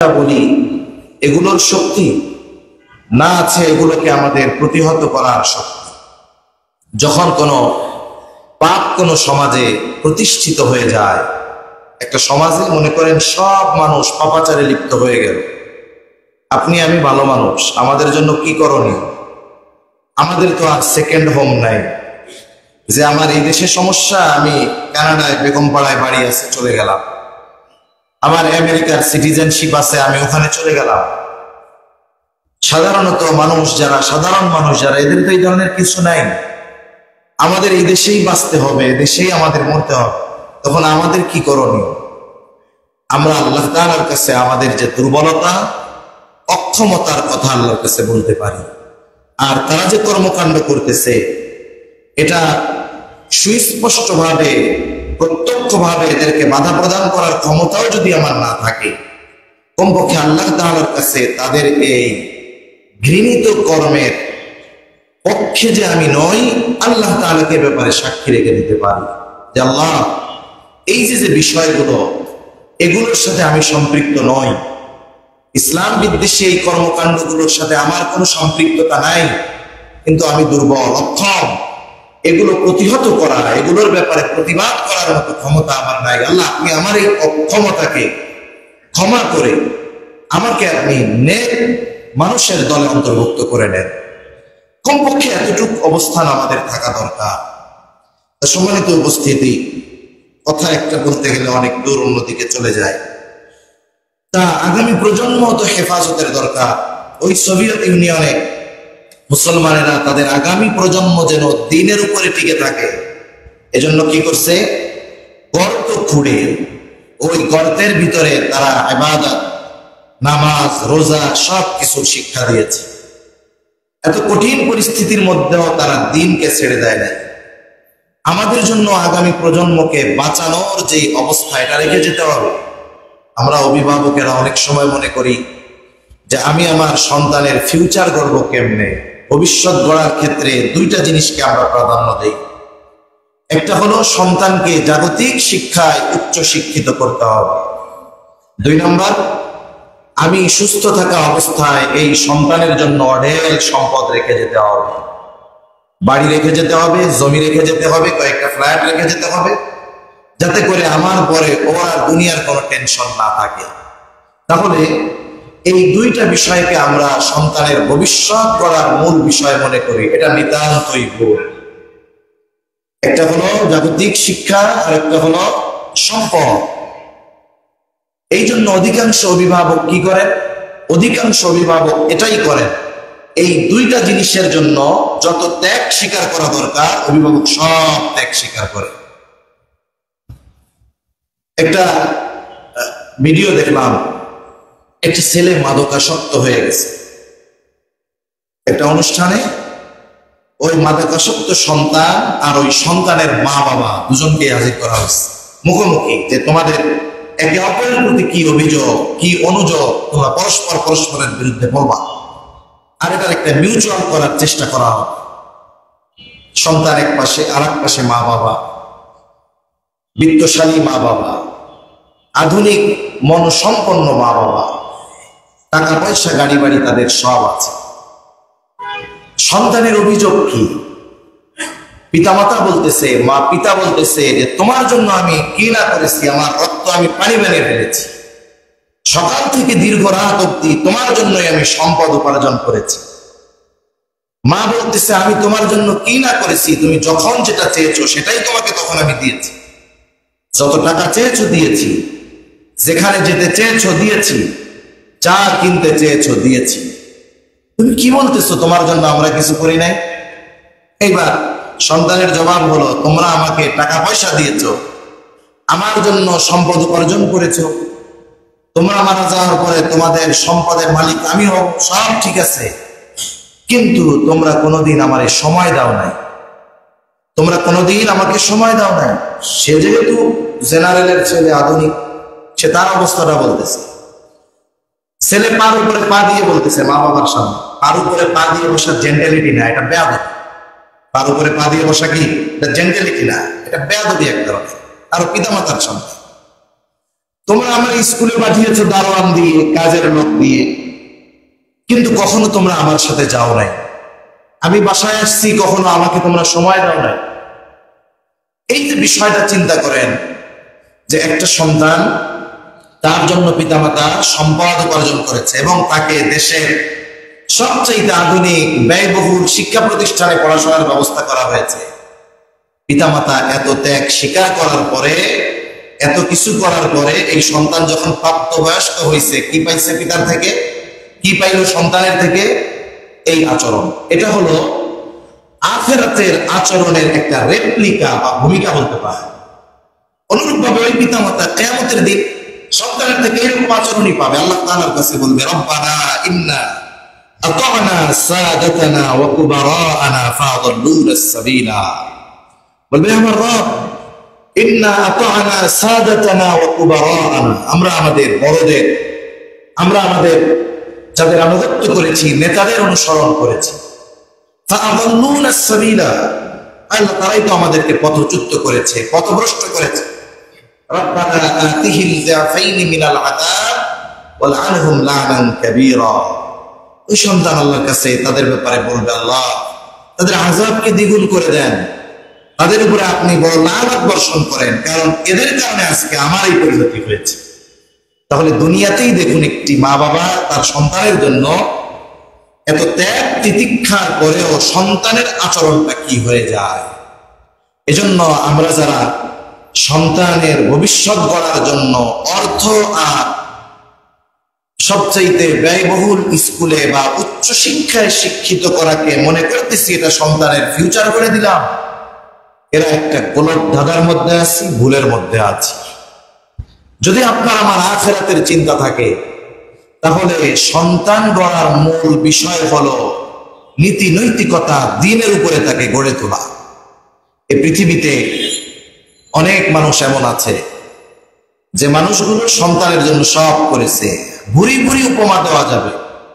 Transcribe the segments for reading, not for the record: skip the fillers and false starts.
বলি এগুলোর শক্তি না আছে, এগুলোকে আমাদের প্রতিহত করার শক্তি। যখন কোনো পাপ কোনো সমাজে প্রতিষ্ঠিত হয়ে যায়, একটা সমাজে মনে করেন সব মানুষ পাপাচারে লিপ্ত হয়ে গেল, আপনি আমি ভালো মানুষ, আমাদের জন্য কি করণীয়? আমাদের তো আর সেকেন্ড হোম নাই যে আমার এই দেশে সমস্যা, আমি কানাডায় বেগমপাড়ায় বাড়ি আছে চলে গেলাম, আমার আমেরিকার সিটিজেনশিপ আছে আমি ওখানে চলে গেলাম। সাধারণত মানুষ যারা, সাধারণ মানুষ যারা, এদের তো এই ধরনের কিছু নাই। আমাদের এই দেশেই বাঁচতে হবে, দেশেই আমাদের মরতে হবে। তখন আমাদের কি করণীয়? আমরা আল্লাহ তাআলার কাছে আমাদের যে দুর্বলতা, অক্ষমতার কথা আল্লাহর কাছে বলতে পারি। আর তারা যে কর্মকাণ্ড করতেছে, এটা সুস্পষ্টভাবে প্রত্যক্ষভাবে এদেরকে বাধা প্রদান করার ক্ষমতাও যদি আমার না থাকে, কমপক্ষে আল্লাহ তাআলার কাছে তাদের এই ঘৃণিত কর্মের পক্ষে যে আমি নই, আল্লাহ তাআলাকে ব্যাপারে সাক্ষী রেখে দিতে পারি যে আল্লাহ, এই যে বিষয়গুলো, এগুলোর সাথে আমি সম্পৃক্ত নই। ইসলাম বিদ্বেষী এই কর্মকাণ্ডগুলোর সাথে আমার কোনো সম্পৃক্ততা নাই, কিন্তু আমি দুর্বল, অক্ষম। এগুলো প্রতিহত করা, এগুলোর ব্যাপারে প্রতিবাদ করার মতো ক্ষমতা আমার নাই। আল্লাহ, আপনি আমার এই অক্ষমতাকে ক্ষমা করে আমাকে আপনি নেক মানুষের দলে অন্তর্ভুক্ত করে নেন। কমপক্ষে এতটুকু অবস্থান আমাদের থাকা দরকার। সম্মানিত উপস্থিতি, কথা একটা বলতে গেলে অনেক দূর অন্যদিকে চলে যায়। তা আগামী প্রজন্ম তো হেফাজতের দরকার। ওই সোভিয়েত ইউনিয়নে মুসলমানেরা তাদের আগামী প্রজন্ম যেন দ্বীনের উপরে টিকে থাকে, এজন্য কি করছে? গর্ত খুঁড়ে ওই গর্তের ভিতরে তারা ইবাদত, নামাজ, রোজা সব কিছু শিক্ষা দিয়েছে। এত কঠিন পরিস্থিতির মধ্যেও তারা দ্বীনকে ছেড়ে দেয় না। আমাদের জন্য আগামী প্রজন্মকে বাঁচানোর যে অবস্থা, এটা রেখে যেতে হবে। আমরা অভিভাবকেরা অনেক সময় মনে করি যে আমি আমার সন্তানের ফিউচার গড়ব কেমনে। ভবিষ্যৎ গড়ার ক্ষেত্রে দুইটা জিনিসকে আমরা প্রাধান্য দেই। একটা হলো সন্তানকে জাগতিক শিক্ষায় উচ্চ শিক্ষিত করতে হবে। 2 নম্বর, আমি সুস্থ থাকা অবস্থায় এই সন্তানের জন্য অঢেল সম্পদ রেখে যেতে হবে। বাড়ি রেখে যেতে হবে, জমি রেখে যেতে হবে, কয়েকটা ফ্ল্যাট রেখে যেতে হবে, যাতে করে আমার পরে ওর আর দুনিয়ার কোনো টেনশন না থাকে। তাহলে এই দুইটা বিষয়কে আমরা সন্তানের ভবিষ্যৎ গড়ার মূল বিষয় মনে করি, এটা নিতান্তই ভুল। একটা হলো জাগতিক শিক্ষা, আর একটা হলো সম্পদ। এই জন্য অধিকাংশ অভিভাবক কি করেন? অধিকাংশ অভিভাবক এটাই করেন, এই দুইটা জিনিসের জন্য যত ত্যাগ স্বীকার করা দরকার, অভিভাবক সব ত্যাগ স্বীকার করে। একটা ভিডিও দেখলাম, একটা ছেলে মাদকাসক্ত হয়ে গেছে। একটা অনুষ্ঠানে ওই মাদকাসক্ত সন্তান আর ওই সন্তানের মা বাবা দুজনকে হাজির করা হয়েছে মুখোমুখি, যে তোমাদের একে অপরের প্রতি কি অভিযোগ, কি অনুযোগ, তোমরা পরস্পরের বিরুদ্ধে বলবা। আর এটার একটা মিউচুয়াল করার চেষ্টা করা হবে। সন্তান এক পাশে, আর এক পাশে মা বাবা, বিত্তশালী মা বাবা, আধুনিক মনসম্পন্ন মা বাবা, টাকা পয়সা, গাড়ি বাড়ি তাদের সব আছে। সন্তানের অভিযোগ কি? পিতামাতা বলতেছে, পিতা বলতেছে যে তোমার জন্য আমি কি না করেছি, আমার রক্ত আমি পানি বানিয়ে ফেলেছি, সকাল থেকে দীর্ঘ রাত অব্দি তোমার জন্যই আমি সম্পদ উপার্জন করেছি। মা বলতেছে আমি তোমার জন্য কি না করেছি, তুমি যখন যেটা চেয়েছো সেটাই তোমাকে তখন আমি দিয়েছি, যত টাকা চেয়েছো দিয়েছি, যেখানে যেতে চেয়েছো দিয়েছি, যা কিনতে চেয়েছো দিয়েছি। তুমি কি বলতেছো তোমার জন্য আমরা কিছু করি নাই? এইবার সন্তানের জবাব হলো, তোমরা আমাকে টাকা পয়সা দিয়েছো, আমার জন্য সম্পদ উপার্জন করেছো, তোমরা মারা যাওয়ার পরে তোমাদের সম্পদের মালিক আমি হব, সব ঠিক আছে, কিন্তু তোমরা কোনোদিন আমারে সময় দাও নাই, তোমরা কোনোদিন আমাকে সময় দাও নাই। সে যেহেতু জেনারেলের ছেলে, আধুনিক, সে তার অবস্থাটা বলতেছে। ছেলে পার উপরে পা দিয়ে বলতেছে মা বাবার সামনে, পার উপরে পা দিয়ে বসা জেন্টালিটি না, এটা বেয়াদবি। পার উপরে পা দিয়ে বসা কি? এটা জেন্টালিটি না, এটা বেয়াদবি এক ধরনের, আর পিতামাতার সামনে। তোমরা আমার স্কুলে পাঠিয়েছো দারোয়ান দিয়ে, কাজের লোক দিয়ে, কিন্তু কখনো তোমরা আমার সাথে যাও নাই। আমি বাসায় আসছি, কখনো আমাকে তোমরা সময় দাও নাই। এই যে বিষয়টা চিন্তা করেন যে একটা সন্তান, তার জন্য পিতামাতা সম্পদ উপার্জন করেছে এবং তাকে দেশের সবচেয়ে আধুনিক ব্যয়বহুল শিক্ষা প্রতিষ্ঠানে পড়াশোনার ব্যবস্থা করা হয়েছে। পিতামাতা এত ত্যাগ স্বীকার করার পরে, এত কিছু করার পরে এই সন্তান যখন প্রাপ্তবয়স্ক হয়েছে, কি পাইছে পিতার থেকে? কি পাইল সন্তানের থেকে? এই আচরণ। এটা হলো আখিরাতের আচরণের একটা রেপ্লিকা বা ভূমিকা বলতে পারে। অনুরূপভাবে ওই পিতামাতা কিয়ামতের দিন সন্তানের থেকে এরকম আচরণই পাবে। আল্লাহ তাআলার কাছে বলবে, রব্বানা ইন্না আতা'না সাদাতানা ওয়া কুবারা'না ফা'আদাল্লুনা আস-সাবিলা। বলবে, আমার রব, ইন্না আতা'না সাদাতানা ওয়া কুবারা'না, আমরা আমাদের বড়দের, আমরা আমাদের যাদের আনুগত্য করেছি, নেতাদের অনুসরণ করেছি। ফা'আদাল্লুনা আস-সাবিলা, আল্লাহ তারাই তো আমাদেরকে পথচ্যুত করেছে, পথভ্রষ্ট করেছে। রব্বানা আতিহিল যাফাইনি মিনাল আযাব ওয়ালআনহুম লা'নান কাবীরা। ওই সন্তান আল্লাহর কাছে তাদের ব্যাপারে বলবে, আল্লাহ তাদের আযাবকে দ্বিগুণ করে দেন, তাদের উপরে আপনি বড় লানত বর্ষণ করেন, কারণ এদের কারণে আজকে আমার এই পরিণতি হয়েছে। তাহলে দুনিয়াতেই দেখুন একটি মা বাবা তার সন্তানের জন্য এত ত্যাগ তিতিক্ষার পরেও সন্তানের আচরণটা কি হয়ে যায়। এজন্য আমরা যারা সন্তানের ভবিষ্যৎ গড়ার জন্য অর্থ আর সবচাইতে ব্যয়বহুল স্কুলে বা উচ্চ শিক্ষায় শিক্ষিত করাকে মনে করতেছি এটা সন্তানের ফিউচার করে দিলাম, এরা একটা গোলক ধাঁধার মধ্যে আছি, ভুলের মধ্যে আছি। যদি আপনার আমার আখিরাতের চিন্তা থাকে, তাহলে সন্তান গড়ার মূল বিষয় হলো নীতি নৈতিকতা, দ্বীনের উপরে তাকে গড়ে তোলা। এই পৃথিবীতে অনেক মানুষ এমন আছে যে মানুষগুলো সন্তানের জন্য সব করেছে। ভুরি ভুরি উপমা দেওয়া যাবে,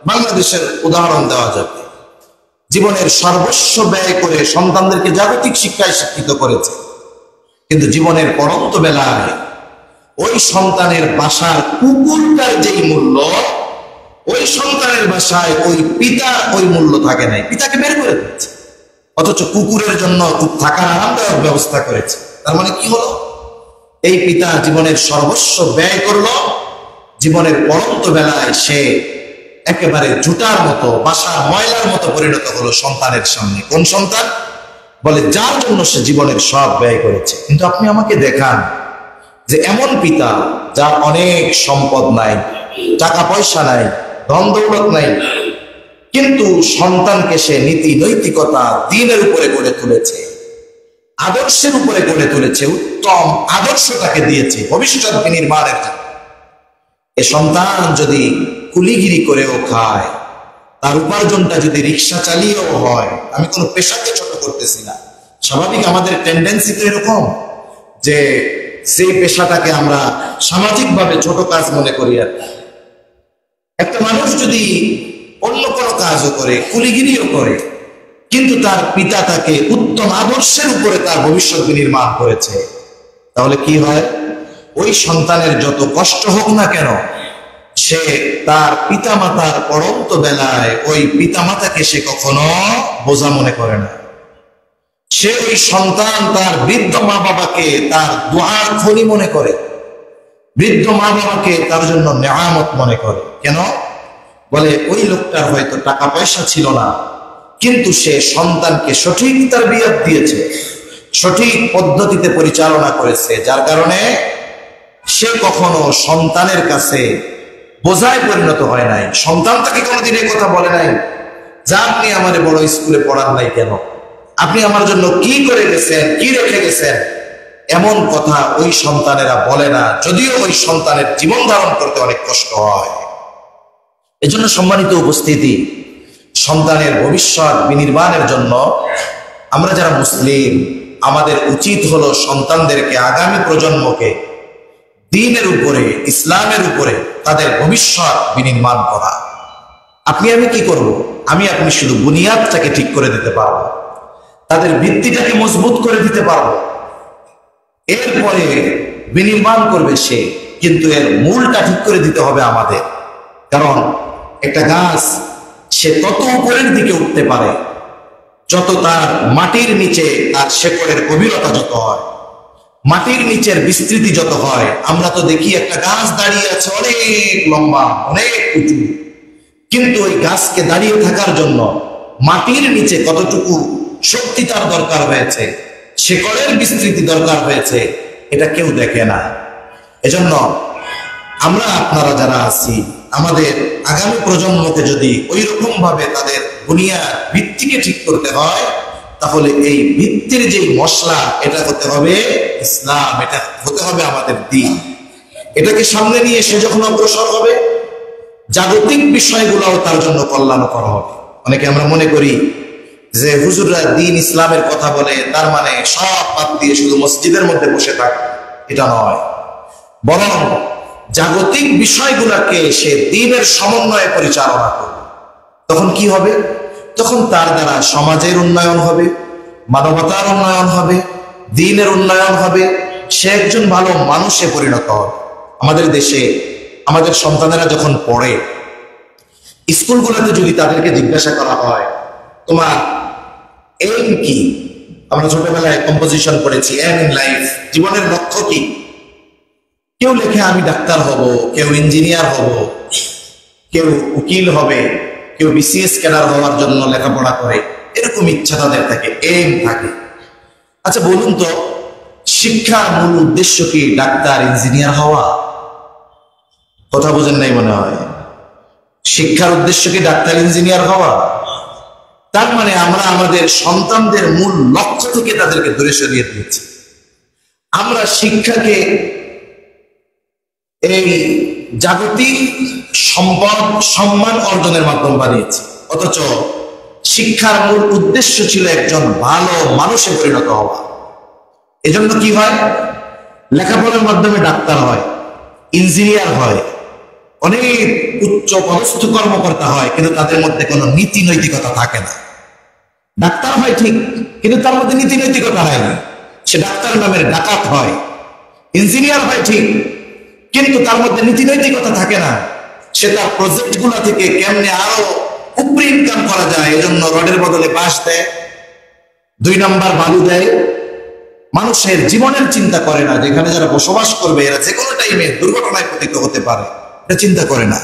বাংলাদেশের উদাহরণ দেওয়া যাবে। জীবনের সর্বস্ব ব্যয় করে সন্তানদেরকে জাগতিক শিক্ষায় শিক্ষিত করেছে, কিন্তু জীবনের পরন্ত বেলায় ওই সন্তানের বাসার কুকুরটার যেই মূল্য, ওই সন্তানের বাসায় ওই পিতার ওই মূল্য থাকে নাই। পিতাকে বের করে দিয়েছে, অথচ কুকুরের জন্য থাকার আরামদায়ক ব্যবস্থা করেছে। তার মানে কি হলো? এই পিতা জীবনের সর্বস্ব ব্যয় করলো, জীবনের পরন্ত বেলায় সে একেবারে জুতার মতো, বাসার ময়লার মতো পরিণত হলো সন্তানের সামনে। কোন সন্তান? বলে যার জন্য সে জীবনের সব ব্যয় করেছে। কিন্তু আপনি আমাকে দেখান যে এমন পিতা যার অনেক সম্পদ নাই, টাকা পয়সা নাই, ধন দৌলত নাই, কিন্তু সন্তানকে সে নীতি নৈতিকতা দ্বীনের উপরে গড়ে তুলেছে, আদর্শের উপরে গড়ে তুলেছে, উত্তম আদর্শ তাকে দিয়েছে ভবিষ্যৎ নির্মাণের জন্য। এ সন্তান যদি কুলিগিরি করেও খায়, তার উপার্জনটা যদি রিক্সা চালিয়েও হয়, আমি কোনো পেশাকে ছোট করতেছি না, স্বাভাবিক আমাদের টেন্ডেন্সি তো এরকম যে সেই পেশাটাকে আমরা সামাজিকভাবে ছোট কাজ মনে করি। আর একটা মানুষ যদি অন্য কোনো কাজও করে, কুলিগিরিও করে, কিন্তু তার পিতা তাকে উত্তম আদর্শের উপরে তার ভবিষ্যৎ নির্মাণ করেছে, তাহলে কি হয়? ওই সন্তানের যত কষ্ট হোক না কেন, সে তার পিতামাতার পরন্ত বেলায় ওই পিতামাতাকে সে কখনো বোঝা মনে করে না। সে ওই সন্তান তার বৃদ্ধ মা বাবাকে তার দুআর খনি মনে করে, বৃদ্ধ মা বাবাকে তার জন্য নেয়ামত মনে করে। কেন? বলে ওই লোকটার হয়তো টাকা পয়সা ছিল না, কিন্তু সে সন্তানকে সঠিক তারবিয়ত দিয়েছে, সঠিক পদ্ধতিতে পরিচালনা করেছে, যার কারণে সে কখনো সন্তানের কাছে বোঝায় পরিণত হয় নাই। সন্তান তাকে কোনোদিন এই কথা বলে নাই যে আপনি আমার বড় স্কুলে পড়ান নাই কেন, আপনি আমার জন্য কি করে গেছেন, কি রেখে গেছেন, এমন কথা ওই সন্তানেরা বলে না, যদিও ওই সন্তানের জীবন ধারণ করতে অনেক কষ্ট হয়। এজন্য সম্মানিত উপস্থিতি, সন্তানের ভবিষ্যৎ বিনির্মাণের জন্য আমরা যারা মুসলিম, আমাদের উচিত হলো সন্তানদেরকে, আগামী প্রজন্মকে দ্বীনের উপরে, ইসলামের উপরে তাদের ভবিষ্যৎ বিনির্মাণ করা। আপনি আমি কি করব? আমি আপনি শুধু বুনিয়াদটাকে ঠিক করে দিতে পারবো, তাদের ভিত্তিটাকে মজবুত করে দিতে পারবো। এরপরে বিনির্মাণ করবে সে। কিন্তু এর মূলটা ঠিক করে দিতে হবে আমাদের। কারণ একটা গাছ সে তত উপরের দিকে উঠতে পারে যত তার মাটির নিচে তার শেকড়ের গভীরতা যত হয়, মাটির নিচের বিস্তৃতি যত হয়। আমরা তো দেখি একটা গাছ দাঁড়িয়ে আছে অনেক লম্বা, অনেক উঁচু, কিন্তু ওই গাছকে দাঁড়িয়ে থাকার জন্য মাটির নিচে কতটুকু শক্তি তার দরকার হয়েছে, শেকড়ের বিস্তৃতি দরকার হয়েছে, এটা কেউ দেখে না। এজন্য আমরা আপনারা যারা আছি, আমাদের আগামী প্রজন্মকে যদি ওই রকম ভাবে তাদের বুনিয়াদ ভিত্তিকে ঠিক করতে হয়, তাহলে এই ভিত্তির যে মশলা, এটা হতে হবে ইসলাম, এটা হতে হবে আমাদের দ্বীন। এটাকে সামনে নিয়ে সে যখন অগ্রসর হবে, জাগতিক বিষয়গুলোও তার জন্য কল্যাণকর হবে। অনেকে আমরা মনে করি যে হুজুররা দ্বীন ইসলামের কথা বলে, তার মানে সব বাদ দিয়ে শুধু মসজিদের মধ্যে বসে থাক, এটা নয়। বরং জাগতিক বিষয়গুলোকে সে দ্বীনের সমন্বয়ে পরিচালনা করবে। তখন কি হবে? তখন তার দ্বারা সমাজের উন্নয়ন হবে, মানবতার উন্নয়ন হবে, দ্বীনের উন্নয়ন হবে, সে একজন ভালো মানুষে পরিণত হবে। আমাদের দেশে আমাদের সন্তানেরা যখন পড়ে, স্কুলগুলোতে যদি তাদেরকে জিজ্ঞাসা করা হয় তোমার এইম কি, আমরা ছোটবেলায় কম্পোজিশন পড়েছি, এম ইন লাইফ, জীবনের লক্ষ্য কি, কেউ লেখে আমি ডাক্তার হব, কেউ ইঞ্জিনিয়ার হব, কেউ উকিল হবে, কেউ বিসিএস ক্যাডার হওয়ার জন্য লেখাপড়া করে, এরকম ইচ্ছা তাদের থাকে, এম থাকে। আচ্ছা বলুন তো, শিক্ষার মূল উদ্দেশ্য কি ডাক্তার ইঞ্জিনিয়ার হওয়া? কথা বোঝেন নাই মনে হয়। শিক্ষার উদ্দেশ্য কি ডাক্তার ইঞ্জিনিয়ার হওয়া? তার মানে আমরা আমাদের সন্তানদের মূল লক্ষ্য থেকে তাদেরকে দূরে সরিয়ে দিয়েছি। আমরা শিক্ষাকে এই জাগতিক সম্পদ সম্মান অর্জনের মাধ্যম বানিয়েছি, অথচ শিক্ষার মূল উদ্দেশ্য ছিল একজন ভালো মানুষে পরিণত হওয়া। এজন্য কি হয়, লেখাপড়ার মাধ্যমে ডাক্তার হয়, ইঞ্জিনিয়ার হয়, অনেক উচ্চ পদস্থ কর্মকর্তা হয়, কিন্তু তাদের মধ্যে কোনো নীতি নৈতিকতা থাকে না। ডাক্তার হয় ঠিক, কিন্তু তার মধ্যে নীতি নৈতিকতা হয় না, সে ডাক্তার নামের ডাকাত হয়। ইঞ্জিনিয়ার হয় ঠিক, কিন্তু তার মধ্যে নীতি নৈতিকতা থাকে না, সে তার প্রজেক্ট গুলা থেকে কেমনে আরো উপরি ইনকাম করা যায় এজন্য রডের বদলে বাঁশ দেয়, 2 নাম্বার বালু দেয়। মানুষের জীবনের চিন্তা করে না, যেখানে যারা বসবাস করবে এরা যে কোনো টাইমে দুর্ঘটনায় পতিত হতে পারে, এটা চিন্তা করে না।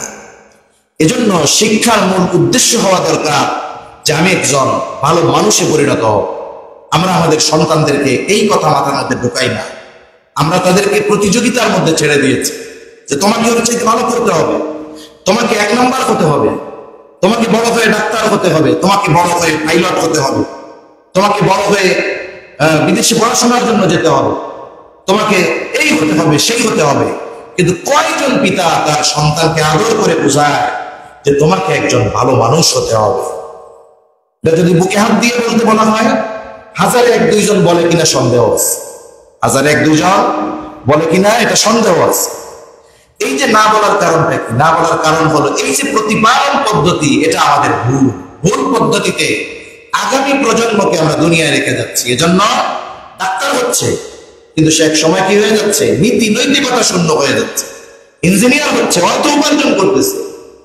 এজন্য শিক্ষার মূল উদ্দেশ্য হওয়া দরকার যে আমি একজন ভালো মানুষে পরিণত হব। আমরা আমাদের সন্তানদেরকে এই কথা মাথার মধ্যে ঢোকাই না, আমরা তাদেরকে প্রতিযোগিতার মধ্যে ছেড়ে দিয়েছি যে তোমাকে হচ্ছে ভালো করতে হবে, তোমাকে 1 নাম্বার হতে হবে, তোমাকে বড় হয়ে ডাক্তার হতে হবে, তোমাকে বড় হয়ে পাইলট হতে হবে, তোমাকে বড় হয়ে বিদেশে পড়াশোনার জন্য যেতে হবে, তোমাকে এই হতে হবে সেই হতে হবে। কিন্তু কয়জন পিতা তার সন্তানকে আদর করে বোঝায় যে তোমাকে একজন ভালো মানুষ হতে হবে? এটা যদি বুকে হাত দিয়ে বলতে বলা হয়, 1000-1-2 জন বলে কিনা সন্দেহ আছে, 1000-1-2 জন বলে কিনা এটা সন্দেহ আছে। এই যে না বলার কারণটা কি? না বলার কারণ হলো এই যে প্রতিপালন পদ্ধতি, এটা আমাদের ভুল পদ্ধতিতে আগামী প্রজন্মকে আমরা দুনিয়ায় রেখে যাচ্ছি। এজন্য ডাক্তার হচ্ছে, কিন্তু সে এক সময় কি হয়ে যাচ্ছে, নীতি নৈতিকতা শূন্য হয়ে যাচ্ছে। ইঞ্জিনিয়ার হচ্ছে, অর্থ উপার্জন করতেছে,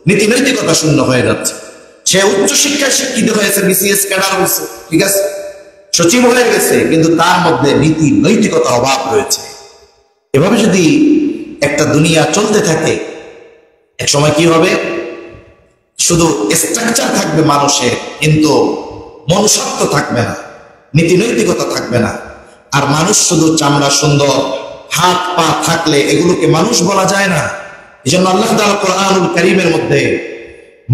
নীতি নৈতিকতা শূন্য হয়ে যাচ্ছে। সে উচ্চ শিক্ষায় শিক্ষিত হয়েছে, বিসিএস ক্যাডার হয়েছে, ঠিক আছে, সচিব হয়ে গেছে, কিন্তু তার মধ্যে নীতি নৈতিকতার অভাব রয়েছে। এভাবে যদি একটা দুনিয়া চলতে থাকে, এক সময় কি হবে, শুধু স্ট্রাকচার থাকবে মানুষের, কিন্তু মনুষ্যত্ব থাকবে না, নীতি নৈতিকতা থাকবে না। আর মানুষ শুধু চামড়া সুন্দর, হাত পা থাকলে এগুলোকে মানুষ বলা যায় না। এই জন্য আল্লাহ তাআলা কোরআনুল কারীমের মধ্যে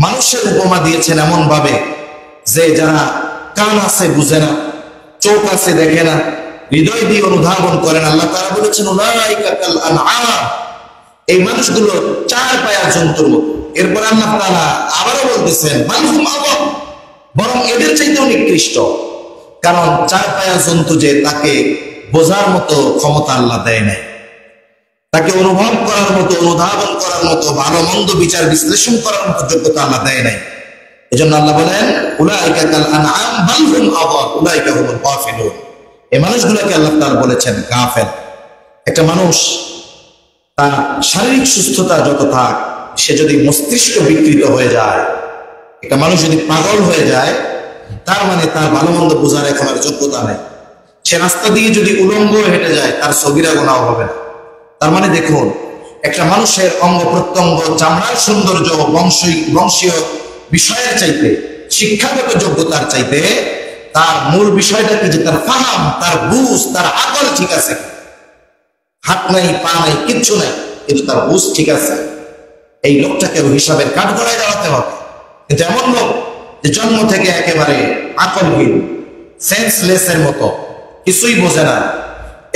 মানুষের উপমা দিয়েছেন এমন ভাবে যে যারা কান আছে বুঝে না, চোখ আছে দেখে না, হৃদয় দিয়ে অনুধাবন করেন, আল্লাহ তাআলা বলেছেন উলাইকা কাল আনআম, এই মানুষগুলো 4 পায়া জন্তুর মতো। এরপর আল্লাহ তাআলা আবারও বলতেছেন বালহুম আযাব, বরং এদের চাইতেও নিকৃষ্ট। কারণ 4 পায়া জন্তু যে, তাকে বোঝার মতো ক্ষমতা আল্লাহ দেয় নাই, তাকে অনুভব করার মতো, অনুধাবন করার মতো, ভালো মন্দ বিচার বিশ্লেষণ করার মতো যোগ্যতা আল্লাহ দেয় নাই। এজন্য আল্লাহ বলেন উলাইকা কাল আনআম বালহুম আযাব উলাইকা হুমুল গাফিলুন, এই মানুষগুলোকে আল্লাহ তাআলা বলেছেন গাফেল। একটা মানুষ তার শারীরিক সুস্থতা যত থাক, সে যদি মস্তিষ্ক বিকৃত হয়ে যায়, একটা মানুষ যদি পাগল হয়ে যায়, তার মানে তার ভালো মন্দ বোঝার এখন আর যোগ্যতা নেই। সে রাস্তা দিয়ে যদি উলঙ্গ হেঁটে যায়, তার সগীরা গুনাহ হবে না। তার মানে দেখুন, একটা মানুষের অঙ্গ প্রত্যঙ্গ, চামড়ার সৌন্দর্য, বংশীয় বিষয়ের চাইতে, শিক্ষাগত যোগ্যতার চাইতে তার মূল বিষয়টা কি, যে তার ফাহাম, তার বুঝ, তার আকল ঠিক আছে। হাত নাই, পা নাই, কিচ্ছু নাই, কিন্তু তার বুঝ ঠিক আছে। এই লোকটাকে হিসাবের কাঠগড়ায় দাঁড়াতে হবে। কিন্তু এমন লোক যে জন্ম থেকে একেবারে আকলহীন, সেন্সলেসের মতো, কিছুই বোঝে না,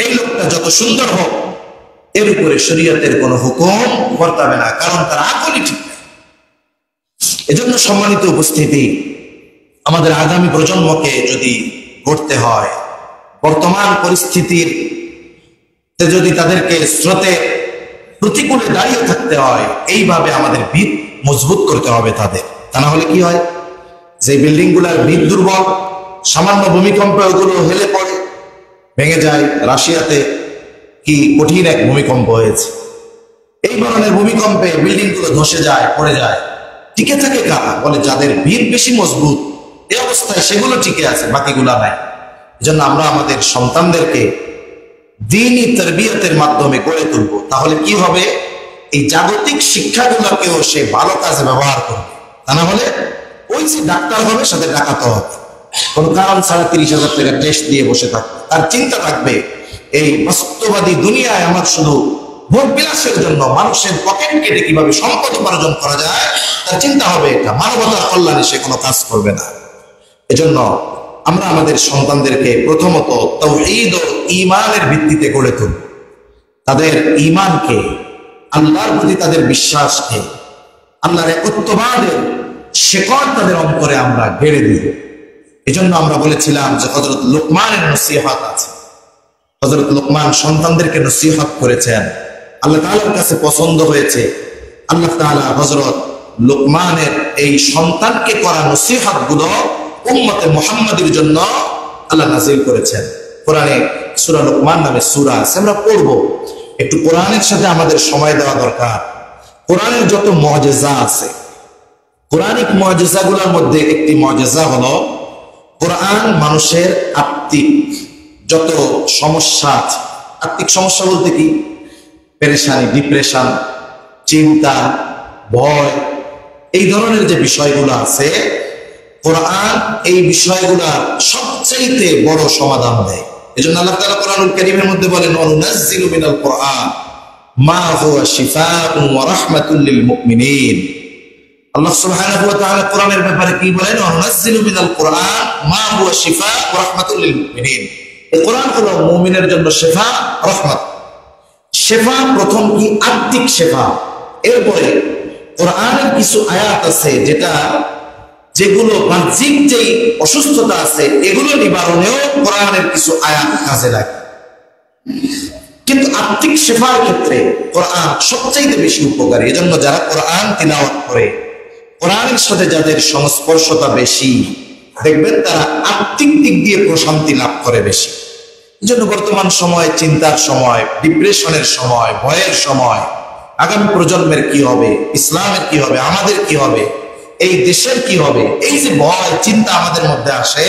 এই লোকটা যত সুন্দর হোক, এর উপরে শরীয়তের কোনো হুকুম বর্তাবে না, কারণ তার আকলই ঠিক নেই। এজন্য সম্মানিত উপস্থিতি, আমাদের আগামী প্রজন্মকে যদি গড়তে হয়, বর্তমান পরিস্থিতির যদি তাদেরকে স্রোতে প্রতিকূলে দাঁড়িয়ে থাকতে হয়, এইভাবে আমাদের ভিত মজবুত করতে হবে তাদের। তা না হলে কি হয়, যে বিল্ডিং গুলার ভিত দুর্বল, সামান্য ভূমিকম্পে ওগুলো হেলে পড়ে, ভেঙে যায়। রাশিয়াতে কি কঠিন এক ভূমিকম্প হয়েছে, এই ধরনের ভূমিকম্পে বিল্ডিং গুলো ধসে যায়, পড়ে যায়। টিকে থাকে কারা? বলে যাদের ভিত বেশি মজবুত। এই অবস্থায় সেগুলো টিকে আছে, বাকিগুলা নাই। এজন্য আমরা আমাদের সন্তানদেরকে দ্বীনি তারবিয়তের মাধ্যমে গড়ে তুলবো। তাহলে কি হবে, এই জাগতিক শিক্ষাগুলোকেও সে ভালো কাজে ব্যবহার করবে। তা না হলে ওই যে ডাক্তার হবে, সাথে ডাকাতে হবে, কোন কারণ ছাড়া 30,000 টাকা টেস্ট দিয়ে বসে থাকবে। তার চিন্তা থাকবে এই বাস্তববাদী দুনিয়ায় আমার শুধু ভোগ বিলাসের জন্য মানুষের পকেট কেটে কিভাবে সম্পদ উপার্জন করা যায়, তার চিন্তা হবে এটা। মানবতার কল্যাণে সে কোনো কাজ করবে না। এজন্য আমরা আমাদের সন্তানদেরকে প্রথমত তাওহীদ ও ঈমানের ভিত্তিতে গড়ে তুলব। তাদের ঈমানকে, আল্লাহর প্রতি তাদের বিশ্বাসকে, আল্লাহর একত্ববাদের শেকড় তাদের অন্তরে আমরা গেড়ে দিব। এজন্য আমরা বলেছিলাম যে হযরত লুকমানের নসিহত আছে। হযরত লুকমান সন্তানদেরকে নসিহত করেছেন, আল্লাহ তাআলার কাছে পছন্দ হয়েছে। আল্লাহ তাআলা হযরত লুকমানের এই সন্তানকে করা নসিহত গুলো উম্মতে মুহাম্মাদের জন্য আল্লাহ নাযিল করেছেন। কোরআনে সূরা লুকমান নামে সূরা আছে, আমরা পড়ব। একটু কোরআনের সাথে আমাদের সময় দেওয়া দরকার। কোরআনের যত মুআজিজা আছে, কোরআনিক মুআজিজাগুলোর মধ্যে একটি মুআজিজা হলো কোরআন মানুষের আত্মিক যত সমস্যা আছে, আত্মিক সমস্যা বলতে কি, পেরেশানি, ডিপ্রেশন, চিন্তা, ভয়, এই ধরনের যে বিষয়গুলো আছে, কোরআন এই বিষয়গুলোর সবচেয়ে বড় সমাধান দেয়। এজন্য আল্লাহ তাআলা কোরআনুল কারীমের মধ্যে বলেন, ওয়ানুনাজ্জিলু মিনাল কোরআন মা হুয়া শিফাউন ওয়া রাহমাতুল লিল মুমিনিন। আল্লাহ সুবহানাহু ওয়া তাআলা কোরআনের ব্যাপারে কি বলেন, ওয়ানুনাজ্জিলু মিনাল কোরআন মা হুয়া শিফা ওয়া রাহমাতুল লিল মুমিনিন। এই কোরআন হলো মুমিনের জন্য শিফা, রহমত। শিফা প্রথম কি, আত্মিক শিফা। এরপরে কোরআনের কিছু আয়াত আছে যেগুলো বাহ্যিক যেই অসুস্থতা আছে এগুলো নিবারণেও কোরআনের কিছু আয়াত কাজে লাগে। কিন্তু আত্মিক শিফার ক্ষেত্রে কোরআন সবচেয়ে বেশি উপকারী। এজন্য যারা কোরআন তিলাওয়াত করে, কোরআনের সাথে যাদের সংস্পর্শতা বেশি, দেখবেন তারা আত্মিক দিক দিয়ে প্রশান্তি লাভ করে বেশি। এজন্য বর্তমান সময় চিন্তার সময়, ডিপ্রেশনের সময়, ভয়ের সময়, আগামী প্রজন্মের কি হবে, ইসলামের কি হবে, আমাদের কি হবে, এই দেশের কি হবে, এই যে ভয় চিন্তা আমাদের মধ্যে আসে,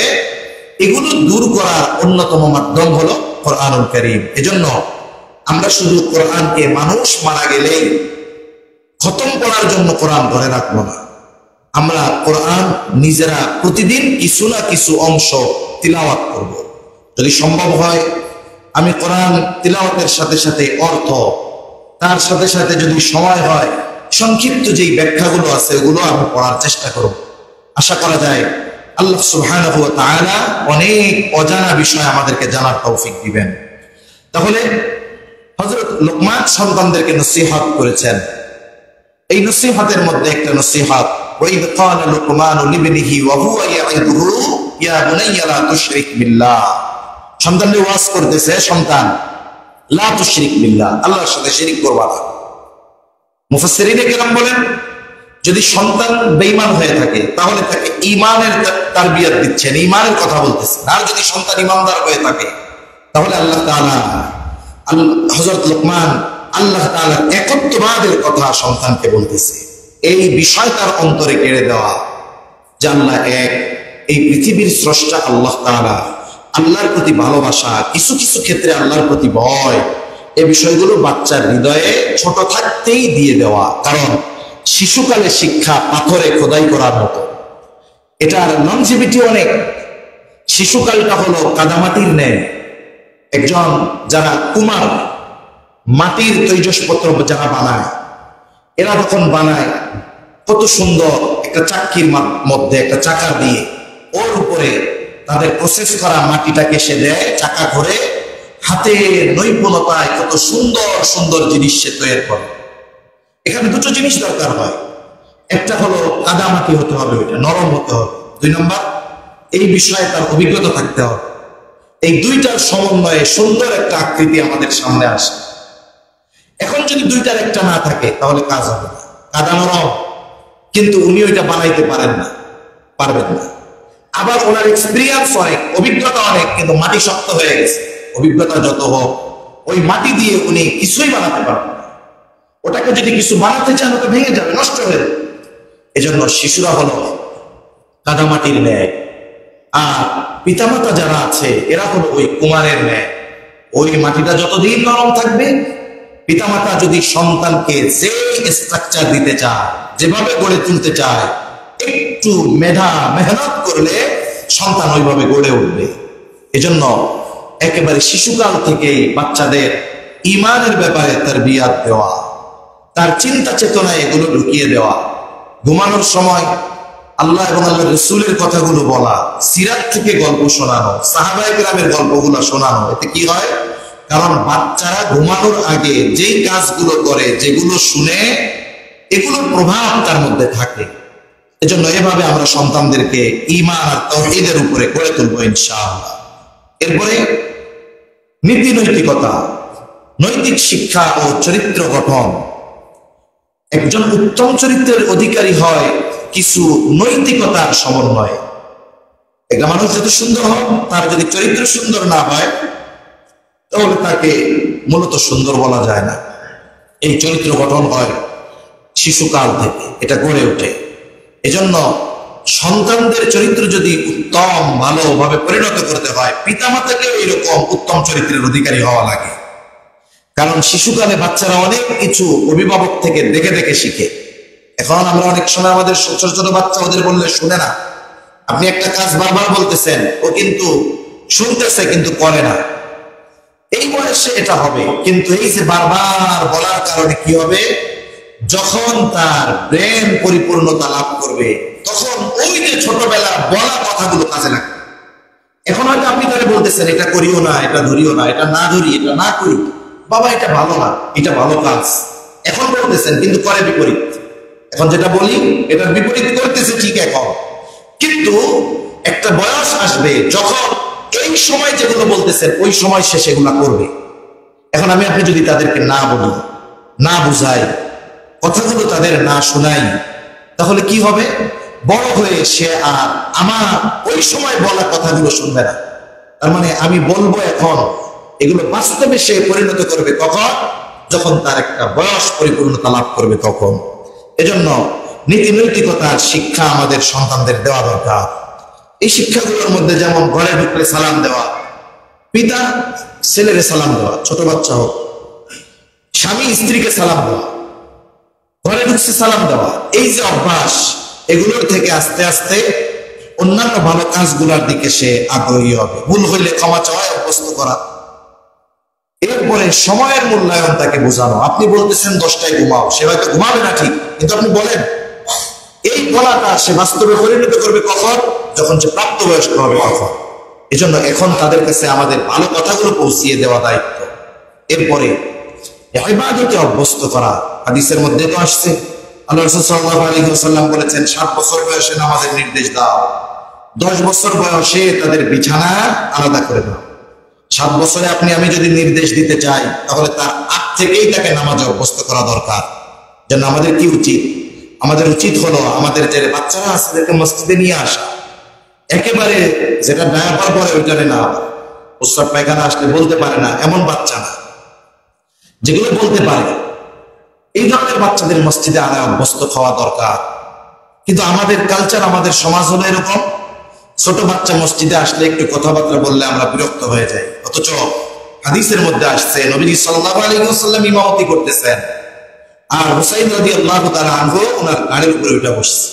এগুলো দূর করার অন্যতম মাধ্যম হলো কোরআনুল কারীম। এজন্য আমরা শুধু কোরআনকে মানুষ মারা গেলেই খতম করার জন্য কোরআন ধরে রাখবো না। আমরা কোরআন নিজেরা প্রতিদিন কিছু না কিছু অংশ তিলাওয়াত করব। যদি সম্ভব হয় আমি কোরআন তিলাওয়াতের সাথে সাথে অর্থ, তার সাথে সাথে যদি সময় হয় সংক্ষিপ্ত যেই ব্যাখ্যাগুলো আছে ওগুলো আমি পড়ার চেষ্টা করব। আশা করা যায় আল্লাহ সুবহানাহু ওয়া তাআলা অনেক অজানা বিষয় আমাদেরকে জানার তৌফিক দিবেন। তাহলে হযরত লুকমান সন্তানদেরকে নসিহত করেছেন। এই নসিহতের মধ্যে একটা নসিহত, ওয়াইদ ক্বালা লুকমানু লিবনিহি ওয়া হুয়া ইয়াইদুহু ইয়া বুনাইয়া লা তুশরিক বিল্লাহ। সন্তানকে ওয়াজ করতেছে, সন্তান লা তুশরিক বিল্লাহ, আল্লাহর সাথে শিরক করবা না। মুফাসসিরিনে কেরাম বলেন, যদি সন্তান বেঈমান হয়ে থাকে তাহলে তাকে ঈমানের তারবিয়ত দিচ্ছেন, ঈমানের কথা বলতেছেন। আর যদি সন্তান ঈমানদার হয়ে থাকে তাহলে আল্লাহ তাআলা হযরত লুকমান আল্লাহ তাআলার একত্ববাদের কথা সন্তানকে বলতেছে। এই বিষয় তার অন্তরে কেড়ে দেওয়া যে আল্লাহ এক, এই পৃথিবীর স্রষ্টা আল্লাহ তাআলা, আল্লাহর প্রতি ভালোবাসা, কিছু কিছু ক্ষেত্রে আল্লাহর প্রতি ভয়, এই বিষয়গুলো বাচ্চার হৃদয়ে ছোট থাকতেই দিয়ে দেওয়া। কারণ শিশুকালে শিক্ষা পাথরে খোদাই করার মতো, এটার লংজিভিটি অনেক। শিশুকালটা হলো কাদামাটির ন্যায়। একজন যারা কুমার, মাটির তৈজসপত্র যারা বানায়, এরা যখন বানায় কত সুন্দর একটা চাক্কির মধ্যে একটা চাকা দিয়ে ওর উপরে তাদের প্রসেস করা মাটিটাকে সে দেয়, চাকা করে হাতের নৈপুণ্যতায় কত সুন্দর সুন্দর জিনিস সে তৈরি করে। এখানে দুটো জিনিস দরকার হয়, একটা হলো কাদা মাটি হতে হবে, ওইটা নরম হতে হবে। 2 নম্বর, এই বিষয়ে তার অভিজ্ঞতা থাকতে হবে। এই দুইটার সমন্বয়ে সুন্দর একটা আকৃতি আমাদের সামনে আসে। এখন যদি দুইটার একটা না থাকে তাহলে কাজ হবে না। কাদা নরম, কিন্তু উনি ওইটা বানাইতে পারবেন না। আবার ওনার এক্সপিরিয়েন্স অনেক, অভিজ্ঞতা অনেক, কিন্তু মাটি শক্ত হয়ে গেছে। অভিজ্ঞতা যত হোক, ওই মাটি দিয়ে উনি কিছুই বানাতে পারবেন না। ওটাকে যদি কিছু বানাতে চান ওটা ভেঙে যাবে, নষ্ট হয়ে যাবে। এজন্য শিশুরা হলো কাদামাটির ন্যায়, আর পিতামাতা যারা আছে এরা হলো ওই কুমারের ন্যায়। ওই মাটিটা যতদিন নরম থাকবে, পিতামাতা যদি সন্তানকে যে স্ট্রাকচার দিতে চায়, যেভাবে গড়ে তুলতে চায়, একটু মেহনত করলে সন্তান ওইভাবে গড়ে উঠবে। এজন্য একেবারে শিশুকাল থেকেই বাচ্চাদের ঈমানের ব্যাপারে তারবিয়াত দেওয়া, তার চিন্তা চেতনায় এগুলো ঢুকিয়ে দেওয়া। ঘুমানোর সময় আল্লাহ এবং আল্লাহ রাসূলের কথাগুলো বলা, সিরাত থেকে গল্প শোনানো, সাহাবায়ে কেরামের গল্পগুলো শোনানো। এতে কি হয়? কারণ বাচ্চারা ঘুমানোর আগে যেই কাজগুলো করে, যেগুলো শুনে, এগুলোর প্রভাব তার মধ্যে থাকে। এজন্য এভাবে আমরা সন্তানদেরকে ঈমান আর তাওহীদের উপরে গড়ে তুলবো ইনশাআল্লাহ। এরপরে নীতি নৈতিকতা, নৈতিক শিক্ষা ও চরিত্র গঠন। একজন উত্তম চরিত্রের অধিকারী হয় কিছু নৈতিকতার সমন্বয়ে। একটা মানুষ যত সুন্দর হয়, তার যদি চরিত্র সুন্দর না হয় তাহলে তাকে মূলত সুন্দর বলা যায় না। এই চরিত্র গঠন হয় শিশুকাল থেকে, এটা গড়ে ওঠে। এজন্য সন্তানদের চরিত্র যদি উত্তম ভালোভাবে পরিণত করতে হয়, পিতামাতাকেও এরকম উত্তম চরিত্রের অধিকারী হওয়া লাগে। কারণ শিশুকালে বাচ্চারা অনেক কিছু অভিভাবক থেকে দেখে দেখে শিখে। এখন আমরা অনেক সময় আমাদের ছোট ছোট বাচ্চা, ওদের বললে শুনে না। আপনি একটা কাজ বারবার বলতেছেন, ও কিন্তু শুনতেছে কিন্তু করে না। এই বয়সে এটা হবে, কিন্তু এই যে বারবার বলার কারণে কি হবে? যখন তার ব্রেন পরিপূর্ণতা লাভ করবে, তখন ওই যে ছোটবেলার বলা কথাগুলো কাজে লাগবে। এখন হয়তো আপনি তারা বলতেছেন এটা করিও না, এটা ধরিও না, এটা না ধরি, এটা না করি, বাবা এটা ভালো না, এটা ভালো কাজ, এখন বলতেছেন, কিন্তু করে বিপরীত। এখন যেটা বলি এটার বিপরীত করতেছে ঠিক এখন, কিন্তু একটা বয়স আসবে যখন এই সময় যেগুলো বলতেছেন ওই সময় সে সেগুলো করবে। এখন আমি আপনি যদি তাদেরকে না বলি, না বুঝাই, কথাগুলো তাদের না শোনাই, তাহলে কি হবে? বড় হয়ে সে আর আমার ওই সময় বলা কথাগুলো শুনবে না। তার মানে আমি বলবো এখন, এগুলো বাস্তবে সে পরিণত করবে কখন? যখন তার একটা বয়স পরিপূর্ণতা লাভ করবে তখন। এজন্য নীতি নৈতিকতার শিক্ষা আমাদের সন্তানদের দেওয়া দরকার। এই শিক্ষাগুলোর মধ্যে যেমন ঘরে ঢুকলে সালাম দেওয়া, পিতা ছেলেরে সালাম দেওয়া, ছোট বাচ্চা হোক, স্বামী স্ত্রীকে সালাম দেওয়া, ঘরে ঢুকছে সালাম দেওয়া, এই যে অভ্যাস, এগুলোর থেকে আস্তে আস্তে অন্যান্য ভালো কাজগুলোর দিকে সে আগ্রহী হবে। ভুল হইলে ক্ষমা চাওয়ায় অভ্যস্ত করা। এরপরে সময়ের মূল্যায়ন তাকে বোঝানো। আপনি বলতেছেন 10টায় ঘুমাও, সে হয়তো ঘুমাবে না ঠিক, কিন্তু আপনি বলেন, এই বলাটা সে বাস্তবে পরিণত করবে কখন? যখন সে প্রাপ্তবয়স্ক হবে তখন। এজন্য এখন তাদের কাছে আমাদের ভালো কথাগুলো পৌঁছিয়ে দেওয়া দায়িত্ব। এরপরে ইবাদতে অভ্যস্ত করা। হাদিসের মধ্যে তো আসছে, আল্লাহ রাসূল সাল্লাল্লাহু আলাইহি ওয়াসাল্লাম বলেছেন, 7 বছর বয়সে নামাজের নির্দেশ দাও, 10 বছর বয়সে তাদের বিছানা আলাদা করে দাও। 7 বছরে আমি যদি নির্দেশ দিতে চাই, তাহলে তার আগ থেকেই তাকে নামাজে অভ্যস্ত করা দরকার। যেন আমাদের কি উচিত? আমাদের উচিত হলো আমাদের যে বাচ্চারা আছে তাদেরকে মসজিদে নিয়ে আসা। একেবারে যেটা ডায়াপার পরে ওইটারে না, প্রস্রাব পায়খানা আসলে বলতে পারে না, এমন বাচ্চা না। যেগুলো বলতে পারে, এই ধরনের বাচ্চাদের মসজিদে আনা অভ্যস্ত খাওয়া দরকার। কিন্তু আমাদের কালচার, আমাদের সমাজ হলো এরকম, ছোট বাচ্চা মসজিদে আসলে একটু কথাবার্তা বললে আমরা বিরক্ত হয়ে যাই। অথচ হাদিসের মধ্যে আসছে নবীজি সাল্লাল্লাহু আলাইহি ওয়াসাল্লাম ইমামতি করতেছেন, আর হুসাইন রাদিয়াল্লাহু তাআলা আনহু ওনার ঘাড়ের উপরে উঠে বসছে।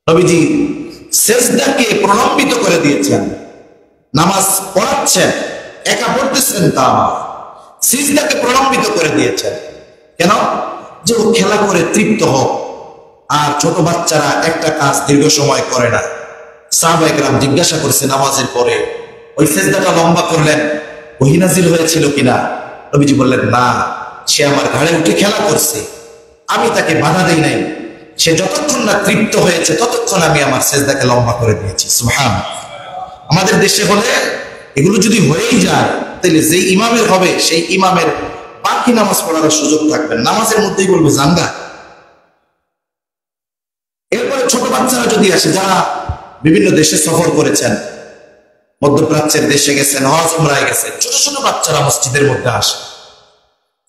নবীজি সেজদাকে প্রলম্বিত করে দিয়েছেন, নামাজ পড়াচ্ছেন, একা পড়তেছেন তা সিজদাকে প্রলম্বিত করে দিয়েছেন। কেন? যে ও খেলা করে তৃপ্ত হোক। আর ছোট বাচ্চারা একটা কাজ দীর্ঘ সময় করে না। সাহাবায়ে কেরাম জিজ্ঞাসা করেছে নামাজের পরে, ওই সেজদাটা লম্বা করলেন, ওহী নাযিল হয়েছিল কিনা? নবীজি বললেন, না, সে আমার ঘাড়ে উঠে খেলা করছে, আমি তাকে বাধা দেই নাই। সে যতক্ষণ না তৃপ্ত হয়েছে ততক্ষণ আমি আমার সেজদাকে লম্বা করে দিয়েছি। সুবহানাল্লাহ। আমাদের দেশে হলে এগুলো যদি হয়েই যায়, তাহলে যে ইমামের হবে সেই ইমামের বাকি নামাজ পড়ার সুযোগ থাকবে, নামাজের মধ্যেই বলবে জাঙ্গা। এরপরে ছোট বাচ্চারা যদি আসে, যারা বিভিন্ন দেশে সফর করেছেন, মধ্যপ্রাচ্যের দেশে গেছেন, হজ উমরায় গেছেন, ছোট ছোট বাচ্চারা মসজিদের মধ্যে আসে।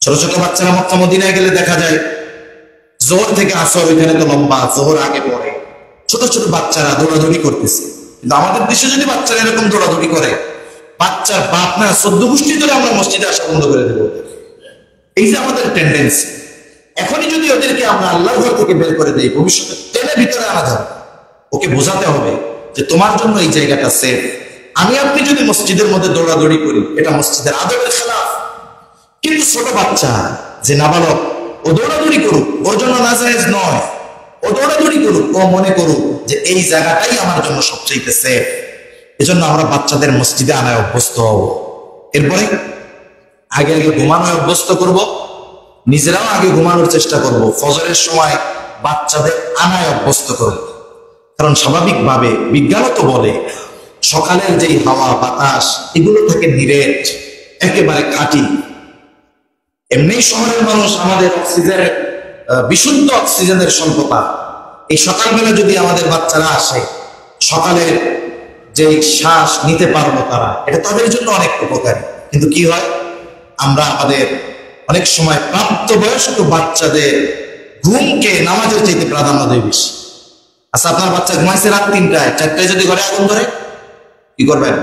ছোট ছোট বাচ্চারা মক্কা মদিনায় গেলে দেখা যায় জোহর থেকে আসর, ওইখানে তো লম্বা, জোহর আগে পড়ে, ছোট ছোট বাচ্চারা দৌড়াদৌড়ি করতেছে। কিন্তু আমাদের দেশে যদি বাচ্চারা এরকম দৌড়াদৌড়ি করে, বাচ্চার বাপ না 14 গোষ্ঠী ধরে আমরা মসজিদে আসা বন্ধ করে দেবো। এই যে আমাদের টেন্ডেন্সি, এখনই যদি ওদেরকে আমরা আল্লাহর ঘর থেকে বের করে দেই, ভবিষ্যতে টেনে ভিতরে আনা যাবে। ওকে বোঝাতে হবে যে তোমার জন্য এই জায়গাটা সেফ। আমি আপনি যদি মসজিদের মধ্যে দৌড়াদৌড়ি করি, এটা মসজিদের আদবের খেলাফ। কিন্তু ছোট বাচ্চা যে নাবালক, ও দৌড়াদৌড়ি করুক, ওর জন্য নাজায়েজ নয়। ও দৌড়াদৌড়ি করুক, ও মনে করুক যে এই জায়গাটাই আমার জন্য সবচেয়ে সেফ। এজন্য আমরা বাচ্চাদের মসজিদে আনায় অভ্যস্ত হব। এরপরে আগে আগে ঘুমানোয় অভ্যস্ত করব, নিজেরাও আগে ঘুমানোর চেষ্টা করব। ফজরের সময় বাচ্চাদের আনায় অভ্যস্ত করব। কারণ স্বাভাবিকভাবে বিজ্ঞানও তো বলে সকালের যেই হাওয়া বাতাস এগুলো থাকে নিরেট, একেবারে খাঁটি। এমনি শহরের মানুষ, আমাদের অক্সিজেনের বিশুদ্ধ অক্সিজেনের স্বল্পতা। এই সকালবেলা যদি আমাদের বাচ্চারা আসে, সকালের যে শ্বাস নিতে পারবো তারা, এটা তাদের জন্য অনেক উপকারী। কিন্তু কি হয়, আমরা আমাদের অনেক সময় প্রাপ্তবয়স্ক বাচ্চাদের ঘুমকে নামাজের চাইতে প্রাধান্য দেয় বেশি। আচ্ছা, আপনার বাচ্চা ঘুমাইছে রাত 3টায়, 4টায় যদি ঘরে আগুন ধরে, কি করবেন?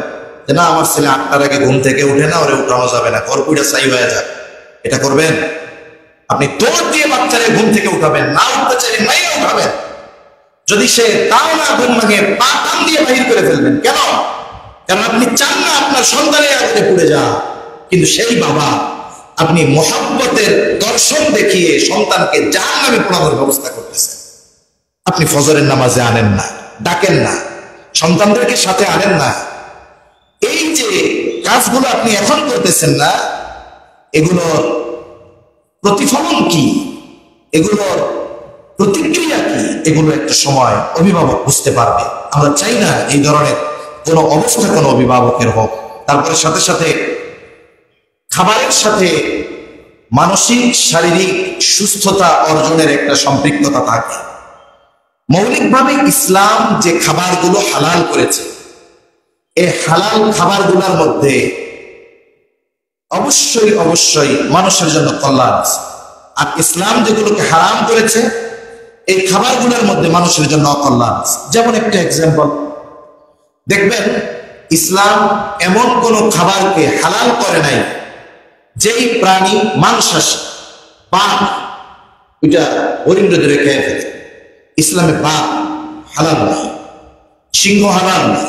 যে না, আমার ছেলে 8টার আগে ঘুম থেকে উঠে না, ওরে উঠানো যাবে না, ঘর পুইটা ছাই হয়ে যাক। এটা করবেন? আপনি দৌড় দিয়ে বাচ্চারে ঘুম থেকে উঠাবেন, না উঠতে চাইলে নাই উঠাবেন। যদি সে তাও না ঘুম ভাঙে, পা টান দিয়ে বাহির করে ফেলবেন। কেন? কারণ আপনি চান না আপনার সন্তানের আগুনে পুড়ে যা। কিন্তু সেই বাবা, আপনি মহব্বতের দর্শন দেখিয়ে সন্তানকে জাহান্নামে পোড়ানোর ব্যবস্থা করতেছেন। আপনি ফজরের নামাজে আনেন না, ডাকেন না, সন্তানদেরকে সাথে আনেন না। এই যে কাজগুলো আপনি এখন করতেছেন না, এগুলোর প্রতিফলন কি, এগুলোর প্রতিক্রিয়া কি, এগুলো একটা সময় অভিভাবক বুঝতে পারবে। আমরা চাই না এই ধরনের কোনো অবস্থা কোনো অভিভাবকের হোক। তারপরে সাথে সাথে খাবারের সাথে মানসিক শারীরিক সুস্থতা অর্জনের একটা সম্পৃক্ততা থাকে। মৌলিকভাবে ইসলাম যে খাবারগুলো হালাল করেছে, এই হালাল খাবারগুলোর মধ্যে অবশ্যই অবশ্যই মানুষের জন্য কল্যাণ আছে। আর ইসলাম যেগুলোকে হারাম করেছে, এই খাবারগুলোর মধ্যে মানুষের জন্য অকল্যাণ আছে। যেমন একটা এক্সাম্পল দেখবেন, ইসলাম এমন কোন খাবারকে হালাল করে নাই যেই প্রাণী মাংসাশী, বাঘ ওইটা হরিণ ধরে খেয়ে ফেলে। ইসলামে বাঘ হালাল নাই, সিংহ হালাল নাই।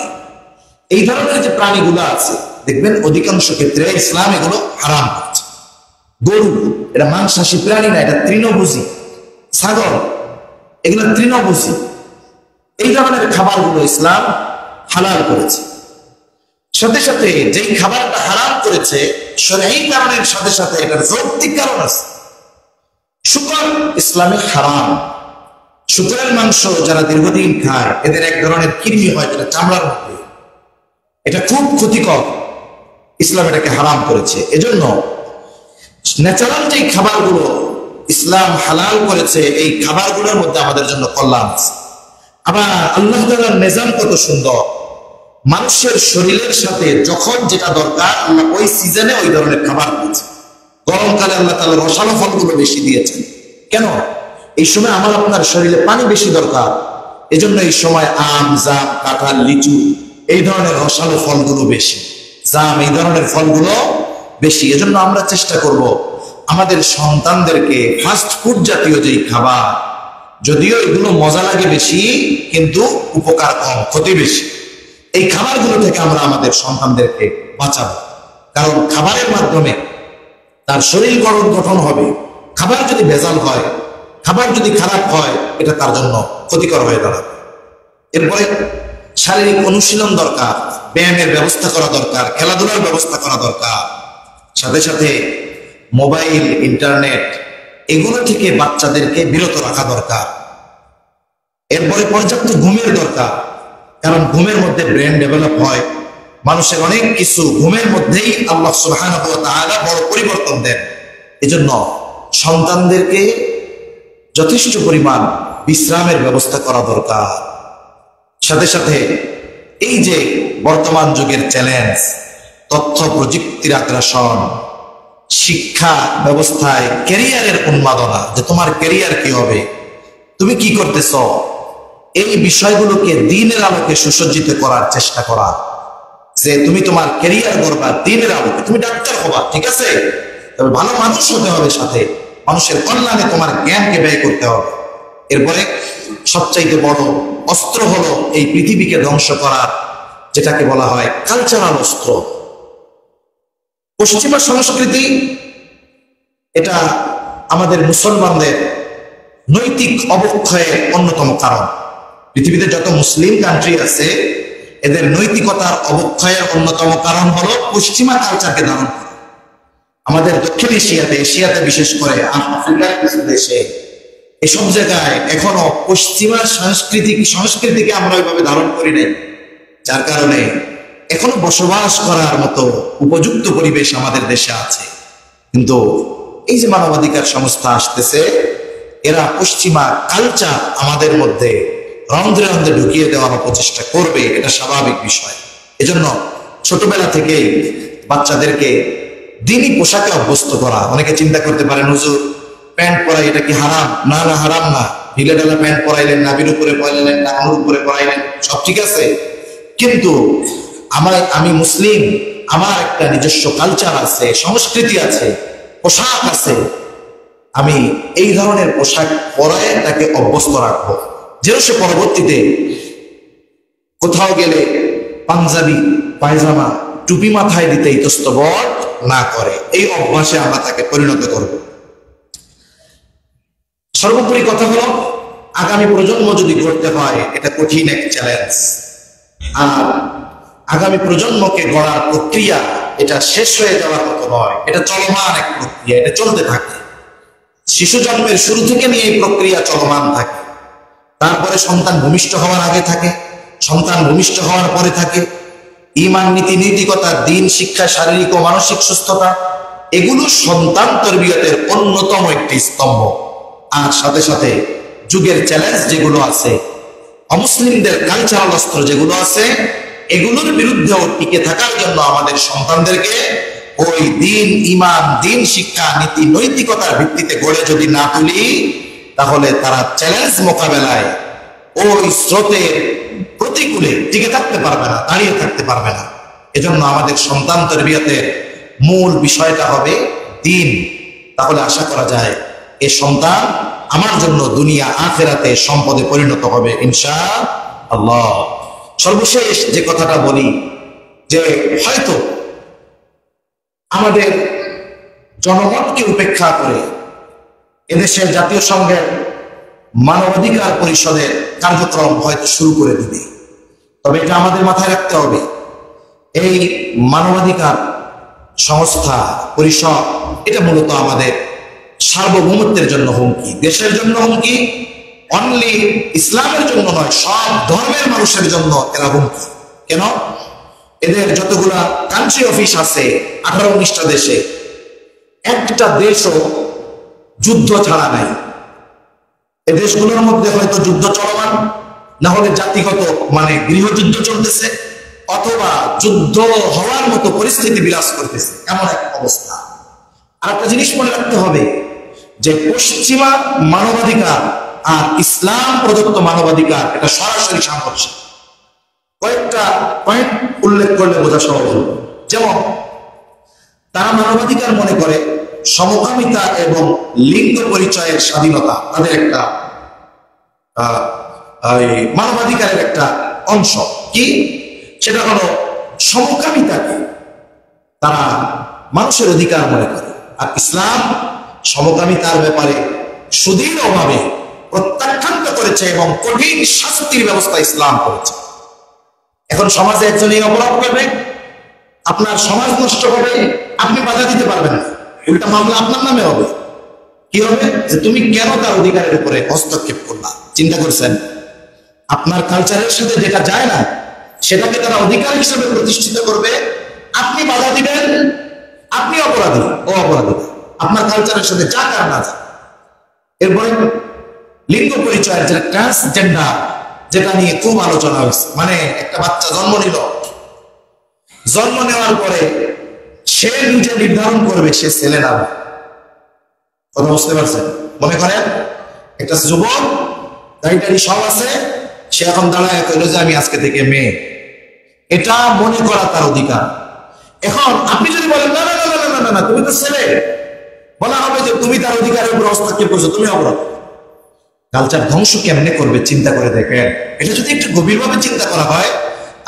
এই ধরনের যে প্রাণীগুলো আছে, দেখবেন অধিকাংশ ক্ষেত্রে ইসলাম এগুলো হারাম করছে। গরু, এটা মাংসাশী প্রাণী না, এটা তৃণভোজী। ছাগল, এগুলো তৃণভোজী। এই ধরনের খাবারগুলো ইসলাম হালাল করেছে। সাথে সাথে যেই খাবারটা হারাম করেছে, শরঈ কারণের সাথে সাথে এটার যৌক্তিক কারণ আছে। শুকর ইসলামে হারাম। শুকরের মাংস যারা দীর্ঘদিন খায়, এদের এক ধরনের কৃমি হয় যেটা চামড়ার মধ্যে, এটা খুব ক্ষতিকর। ইসলাম এটাকে হারাম করেছে। এজন্য ন্যাচারাল যে খাবারগুলো ইসলাম হালাল করেছে, এই খাবারগুলোর মধ্যে আমাদের জন্য কল্যাণ আছে। আবার আল্লাহ তাআলার নিজাম কত সুন্দর। মানুষের শরীরের সাথে যখন যেটা দরকার, আল্লাহ ওই সিজনে ওই ধরনের খাবার দিয়েছে। গরমকালে আল্লাহ তাআলা রসালো ফলগুলো বেশি দিয়েছেন। কেন? এই সময় আমার আপনার শরীরে পানি বেশি দরকার, এজন্য এই সময় আম, জাম, কাঁঠাল, লিচু এই ধরনের রসালো ফলগুলো বেশি, জাম এই ধরনের ফলগুলো বেশি। এজন্য আমরা চেষ্টা করব আমাদের সন্তানদেরকে ফাস্ট ফুড জাতীয় যেই খাবার, যদিও এগুলো মজা লাগে বেশি কিন্তু উপকার কম, ক্ষতি বেশি, এই খাবারগুলো থেকে আমরা আমাদের সন্তানদেরকে বাঁচাবো। কারণ খাবারের মাধ্যমে তার শরীর গঠন হবে। খাবার যদি ভেজাল হয়, খাবার যদি খারাপ হয়, এটা তার জন্য ক্ষতিকর হয়ে দাঁড়াবে। এরপরে শারীরিক অনুশীলন দরকার, ব্যায়ামের ব্যবস্থা করা দরকার, খেলাধুলার ব্যবস্থা করা দরকার। সাথে সাথে মোবাইল, ইন্টারনেট এগুলো থেকে বাচ্চাদেরকে বিরত রাখা দরকার। এরপরে পর্যাপ্ত ঘুমের দরকার, কারণ ঘুমের মধ্যে ব্রেন ডেভেলপ হয়। মানুষের অনেক কিছু ঘুমের মধ্যেই আল্লাহ সুবহানাহু ওয়া তাআলা বড় পরিবর্তন দেন। এজন্য সন্তানদেরকে যথেষ্ট পরিমাণ বিশ্রামের ব্যবস্থা করা দরকার। সাথে সাথে এই যে বর্তমান যুগের চ্যালেঞ্জ, তথ্য প্রযুক্তির আগ্রাসন, শিক্ষা ব্যবস্থায় ক্যারিয়ারের উন্মাদনা, যে তোমার ক্যারিয়ার কি হবে, তুমি কি করতেছ, এই বিষয়গুলোকে দ্বীনের আলোকে সুসজ্জিত করার চেষ্টা করা। যে তুমি তোমার ক্যারিয়ার করবা দ্বীনের আলোকে, তুমি ডাক্তার হবা, ঠিক আছে, তবে ভালো মানুষ হতে হবে, সাথে মানুষের কল্যাণে তোমার জ্ঞানকে ব্যয় করতে হবে। এরপরে সবচাইতে বড় অস্ত্র হলো এই পৃথিবীকে ধ্বংস করার, যেটাকে বলা হয় কালচারাল অস্ত্র। পশ্চিমা সংস্কৃতি, এটা আমাদের মুসলমানদের নৈতিক অবক্ষয়ের অন্যতম কারণ। পৃথিবীতে যত মুসলিম কান্ট্রি আছে, এদের নৈতিকতার অবক্ষয়ের অন্যতম কারণ হলো পশ্চিমা কালচারকে ধারণ করা। আমাদের দক্ষিণ এশিয়াতে বিশেষ করে আফ্রিকার কিছু দেশে এসব জায়গায় এখনো পশ্চিমা সংস্কৃতিকে আমরা ওইভাবে ধারণ করি নাই, যার কারণে এখনো বসবাস করার মতো উপযুক্ত পরিবেশ আমাদের দেশে আছে। কিন্তু এই যে মানবাধিকার সংস্থা আসতেছে, এরা পশ্চিমা কালচার আমাদের মধ্যে রন্ধ্রে রন্ধ্রে ঢুকিয়ে দেওয়ার প্রচেষ্টা করবে, এটা স্বাভাবিক বিষয়। এজন্য ছোটবেলা থেকেই বাচ্চাদেরকে দ্বীনি পোশাকে অভ্যস্ত করা। অনেকে চিন্তা করতে পারেন, হুজুর প্যান্ট পরাই এটা কি হারাম? না না, হারাম না। ঢিলে ঢালা প্যান্ট পরাইলেন, নাভির উপরে পরাইলেন, টাকার উপরে পরাইলেন, সব ঠিক আছে, কিন্তু আমি মুসলিম, আমার একটা নিজস্ব কালচার আছে, সংস্কৃতি আছে, পোশাক আছে, আমি এই ধরনের পোশাক পরায় তাকে অভ্যস্ত রাখবো, যেন সে পরবর্তীতে কোথাও গেলে পাঞ্জাবি, পায়জামা, টুপি মাথায় দিতে ইতস্তত না করে। এই অভ্যাসে আমরা তাকে পরিণত করব। সর্বোপরি কথা হলো, আগামী প্রজন্ম যদি গড়তে হয়, এটা কঠিন এক চ্যালেঞ্জ। আর আগামী প্রজন্মকে গড়ার প্রক্রিয়া এটা শেষ হয়ে যাওয়ার মতো নয়, এটা চলমান এক প্রক্রিয়া, এটা চলতে থাকে। শিশু জন্মের শুরু থেকে নিয়ে এই প্রক্রিয়া চলমান থাকে। তারপরে সন্তান ভূমিষ্ঠ হওয়ার আগে থাকে, সন্তান ভূমিষ্ঠ হওয়ার পরে থাকে ঈমান, নীতি নৈতিকতা, দ্বীন শিক্ষা, শারীরিক ও মানসিক সুস্থতা, এগুলো সন্তান তরবিয়তের অন্যতম একটি স্তম্ভ। আর সাথে সাথে যুগের চ্যালেঞ্জ যেগুলো আছে, অমুসলিমদের কালচারাল অস্ত্র যেগুলো আছে, এগুলোর বিরুদ্ধেও টিকে থাকার জন্য আমাদের সন্তানদেরকে ওই দ্বীন, ঈমান, দ্বীন শিক্ষা, নীতি নৈতিকতার ভিত্তিতে গড়ে যদি না তুলি, তাহলে তারা চ্যালেঞ্জ মোকাবেলায় ওই স্রোতের প্রতিকূলে টিকে থাকতে পারবে না, দাঁড়িয়ে থাকতে পারবে না। এজন্য আমাদের সন্তান তরবিয়তের মূল বিষয়টা হবে দ্বীন। তাহলে আশা করা যায় এ সন্তান আমার জন্য দুনিয়া আখিরাতে সম্পদে পরিণত হবে ইনশাআল্লাহ। সর্বশেষ যে কথাটা বলি, যে হয়তো আমাদের জনগণকে উপেক্ষা করে এদেশের জাতীয় সংঘের মানবাধিকার পরিষদের কার্যক্রম হয়তো শুরু করে দিবে, তবে এটা আমাদের মাথায় রাখতে হবে, এই মানবাধিকার সংস্থা, পরিষদ, এটা মূলত আমাদের সার্বভৌমত্বের জন্য হুমকি, দেশের জন্য হুমকি, অনলি ইসলামের জন্য নয়, সব ধর্মের মানুষের জন্য এরা হুমকি। কেন? এদের যতগুলা কান্ট্রি অফিস আছে 18-19টা দেশে, একটা দেশও যুদ্ধ ছাড়া নাই। এ দেশগুলোর মধ্যে হয়তো যুদ্ধ চলমান, না হলে জাতিগত মানে গৃহযুদ্ধ চলতেছে, অথবা যুদ্ধ হওয়ার মতো পরিস্থিতি বিরাজ করতেছে, এমন এক অবস্থা। আর একটা জিনিস মনে রাখতে হবে যে পশ্চিমা মানবাধিকার আর ইসলাম প্রদত্ত মানবাধিকার এটা সরাসরি সাংঘর্ষিক। কয়েকটা পয়েন্ট উল্লেখ করলে বোঝা সহজ হবে। যেমন তারা মানবাধিকার মনে করে সমকামিতা এবং লিঙ্গ পরিচয়ের স্বাধীনতা তাদের একটা মানবাধিকারের একটা অংশ। কি সেটা হলো সমকামিতাকে তারা মানুষের অধিকার মনে করে। আর ইসলাম সমকামিতার ব্যাপারে সুদৃঢ়ভাবে প্রত্যাখ্যান করেছে এবং কঠিন শাস্তির ব্যবস্থা ইসলাম করেছে। এখন সমাজে একজন এই অপরাধ করবে, আপনার সমাজ নষ্ট হবে, আপনি বাধা দিতে পারবেন না, উল্টা মামলা আপনার নামে হবে। কি হবে? যে তুমি কেন তার অধিকারের উপরে হস্তক্ষেপ করলা? চিন্তা করছেন? আপনার কালচারের সাথে যেটা যায় না সেটাকে তারা অধিকার হিসেবে প্রতিষ্ঠিত করবে, আপনি বাধা দিবেন, আপনি অপরাধী, ও অপরাধী। আপনার কালচারের সাথে যা কার না যায়। এরপরে লিঙ্গ পরিচয়ের যেটা ট্রান্সজেন্ডার, যেটা নিয়ে খুব আলোচনা হয়েছে। মানে একটা বাচ্চা জন্ম নিল, জন্ম নেওয়ার পরে সে নিজে নির্ধারণ করবে সে ছেলে না মেয়ে। কথা বুঝতে পারছেন? মনে করেন একটা যুবক দাড়ি সব আছে, সে এখন দাঁড়ায় কইল যে আমি আজকে থেকে মেয়ে। এটা মনে করা তার অধিকার। এখন আপনি যদি বলেন না না না না না না তুমি তো ছেলে, বলা হবে যে তুমি তার অধিকারের উপর হস্তক্ষেপ করছো, তুমি অপরাধ। কালচার ধ্বংস কেমনে করবে চিন্তা করে দেখেন। এটা যদি একটু গভীরভাবে চিন্তা করা হয়,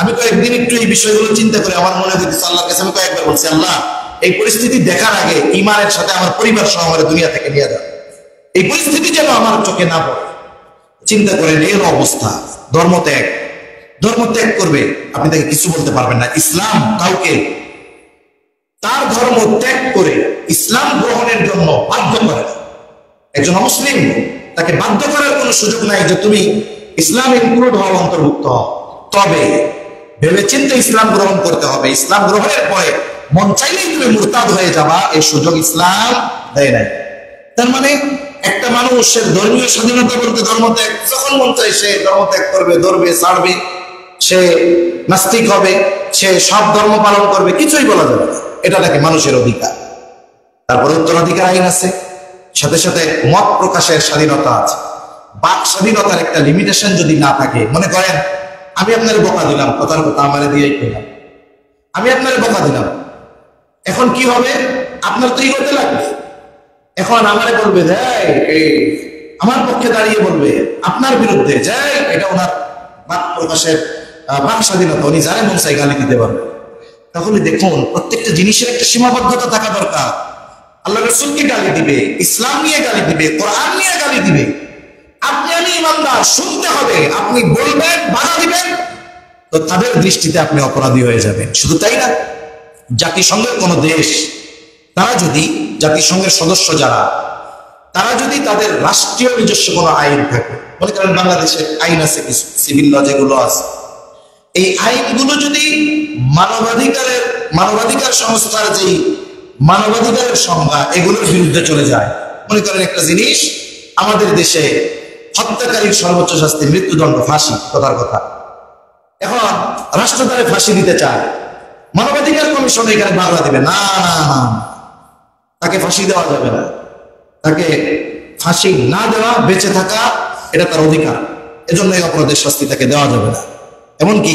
আমি কয়েকদিন একটু এই বিষয়গুলো চিন্তা করে আমার মনে হইতেছে আল্লাহর কাছে আমি কয়েকবার বলছি, আল্লাহ এই পরিস্থিতি দেখার আগে ইমানের সাথে আমার পরিবার সহ আমার দুনিয়া থেকে নিয়ে যাও, এই পরিস্থিতি যেন আমার চোখে না পড়ে। চিন্তা করেন এর অবস্থা। ধর্ম ত্যাগ করবে, আপনি তাকে কিছু বলতে পারবেন না। ইসলাম কাউকে তার ধর্ম ত্যাগ করে ইসলাম গ্রহণের জন্য বাধ্য করে না। একজন মুসলিম তাকে বাধ্য করার কোনো সুযোগ নাই যে তুমি ইসলাম ইনক্লুড হও, অন্তর্ভুক্ত হও। তবে ভেবেচিন্তে ইসলাম গ্রহণ করতে হবে। ইসলাম গ্রহণের পরে মন চাইলেই তুমি মুরতাদ হয়ে যাবা, এই সুযোগ ইসলাম দেয় নাই। তার মানে একটা মানুষের ধর্মীয় স্বাধীনতা বলতে ধর্ম ত্যাগ, যখন মন চাই সে ধর্ম ত্যাগ করবে, ধরবে, ছাড়বে, সে নাস্তিক হবে, সে সব ধর্ম পালন করবে, কিছুই বলা যাবে না। এটা নাকি মানুষের অধিকার। তারপরে উত্তরাধিকার আইন আছে, সাথে সাথে মত প্রকাশের স্বাধীনতা আছে। বাক স্বাধীনতার একটা লিমিটেশন যদি না থাকে, মনে করেন আমি আপনার বকা দিলাম, কথার কথা আমারে দিয়েই কইলাম, আমি আপনার বকা দিলাম, এখন কি হবে? আপনার তো হতে লাগবে। এখন আমারে বলবে যে আমার পক্ষে দাঁড়িয়ে বলবে আপনার বিরুদ্ধে, যে এটা ওনার বাক প্রকাশের বাক স্বাধীনতা, উনি যারে মন চাই গালি দিতে পারবে। তাহলে দেখুন প্রত্যেকটা জিনিসের একটা সীমাবদ্ধতা থাকা দরকার। আল্লাহ রাসূলকে গালি দিবে, ইসলাম নিয়ে গালি দিবে, কোরআন নিয়ে গালি দিবে, আপনি আমি ইমানদার, শুনতে হবে। আপনি বলবেন, বাধা দিবেন, তো তাদের দৃষ্টিতে আপনি অপরাধী হয়ে যাবেন। শুধু তাই না, জাতিসংঘের কোন দেশ, তারা যদি জাতিসংঘের সদস্য যারা, তারা যদি তাদের রাষ্ট্রীয় নিজস্ব কোনো আইন থাকে, মনে করেন বাংলাদেশের আইন আছে কিছু সিভিল ল যেগুলো আছে, এই আইনগুলো যদি মানবাধিকার সংস্থার যেই মানবাধিকারের সংজ্ঞা এগুলোর বিরুদ্ধে চলে যায়, মনে করেন একটা জিনিস আমাদের দেশে হত্যাকারীর সর্বোচ্চ শাস্তি মৃত্যুদণ্ড, ফাঁসি, কথার কথা। এখন রাষ্ট্র তারে ফাঁসি দিতে চায়, মানবাধিকার কমিশন এখানে বাধা দিবে, না না না, তাকে ফাঁসি দেওয়া যাবে না, তাকে ফাঁসি না দেওয়া, বেঁচে থাকা এটা তার অধিকার, এজন্য এই অপরাধের শাস্তি তাকে দেওয়া যাবে না। এমনকি